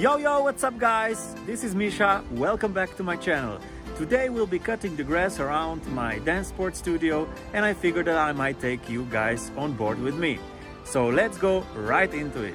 Yo, what's up guys? This is Misha. Welcome back to my channel. Today we'll be cutting the grass around my dance sport studio, and I figured that I might take you guys on board with me. So let's go right into it.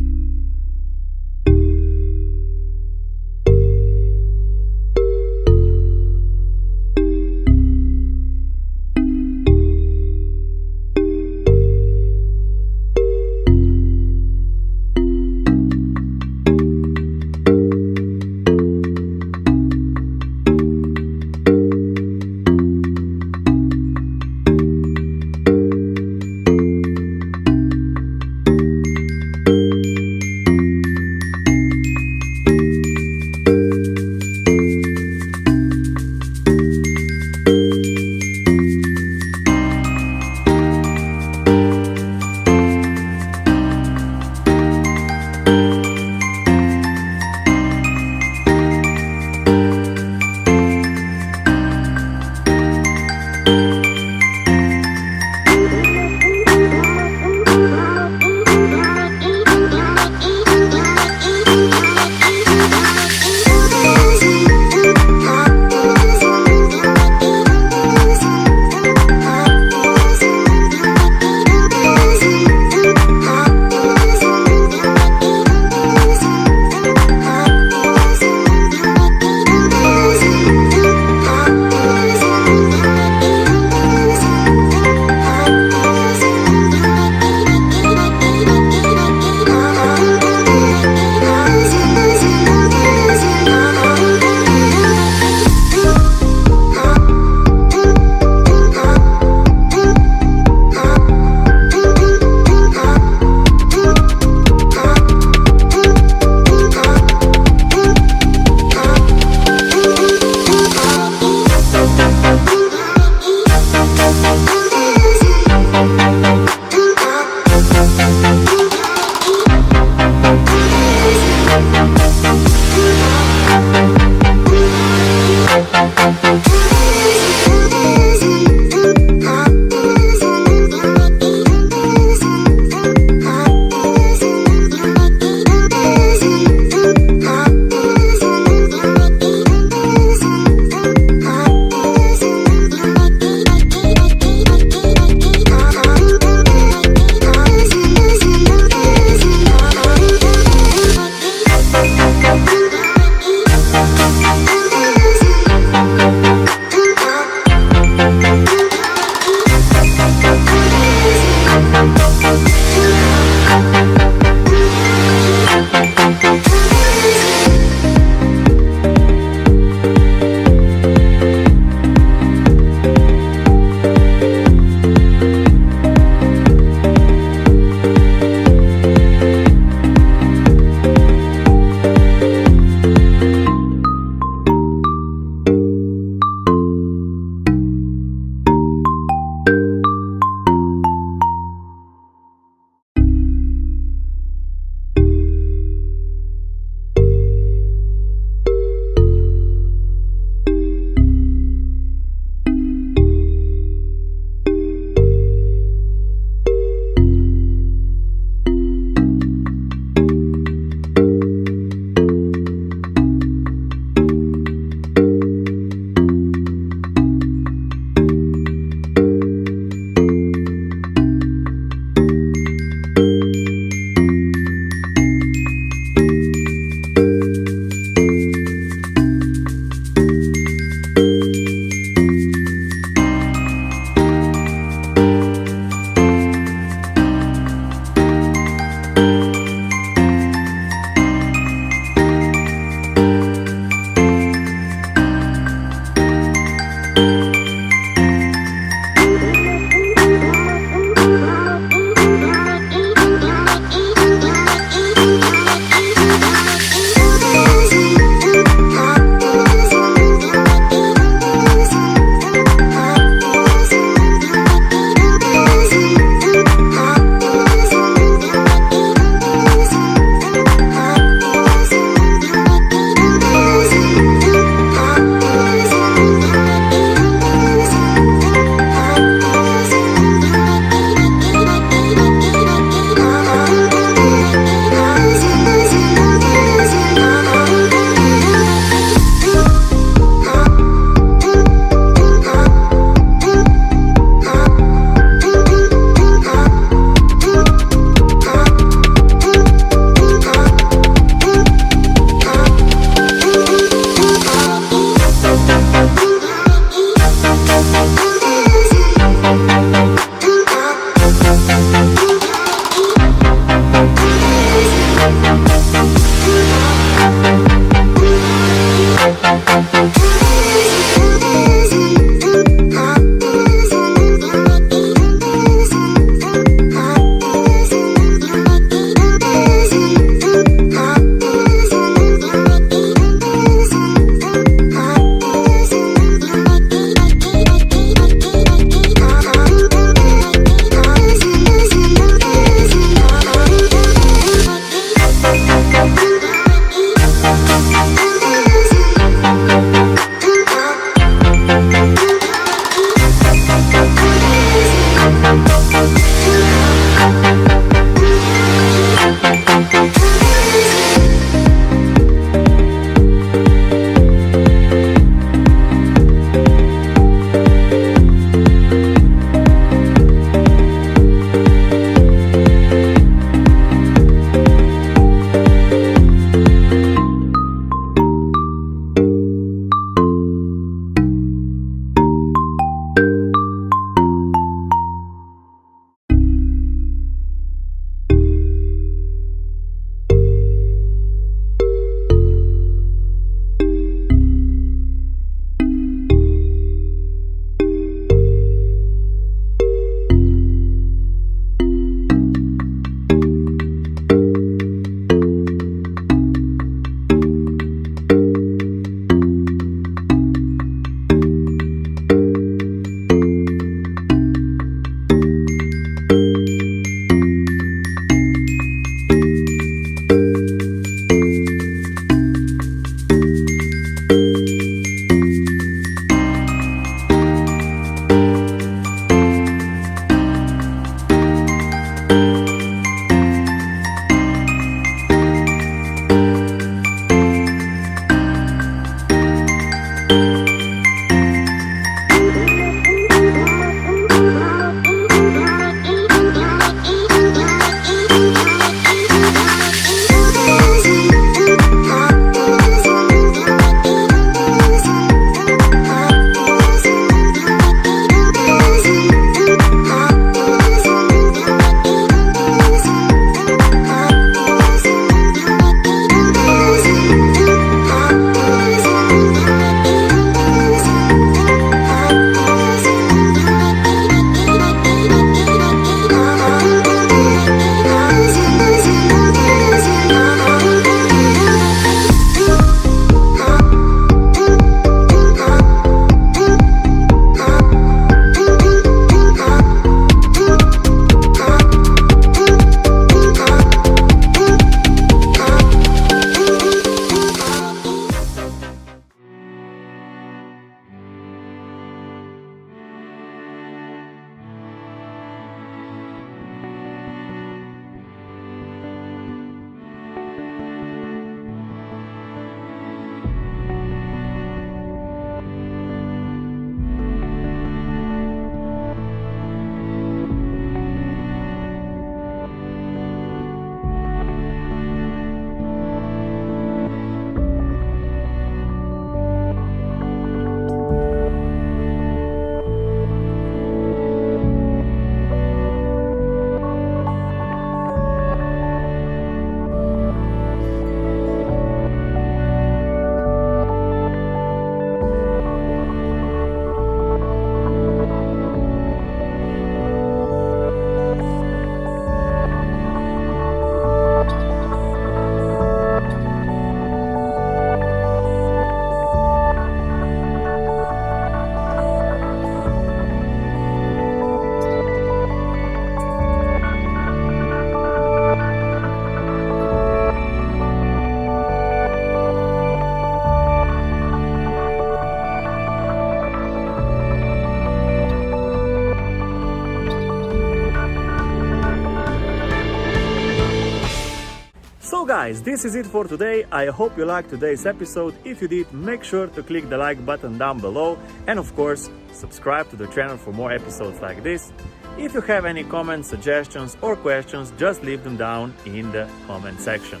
guys, this is it for today. I hope you liked today's episode. If you did, make sure to click the like button down below and of course subscribe to the channel for more episodes like this. If you have any comments, suggestions or questions, just leave them down in the comment section.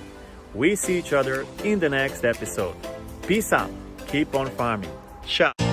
We see each other in the next episode. Peace out. Keep on farming. Ciao.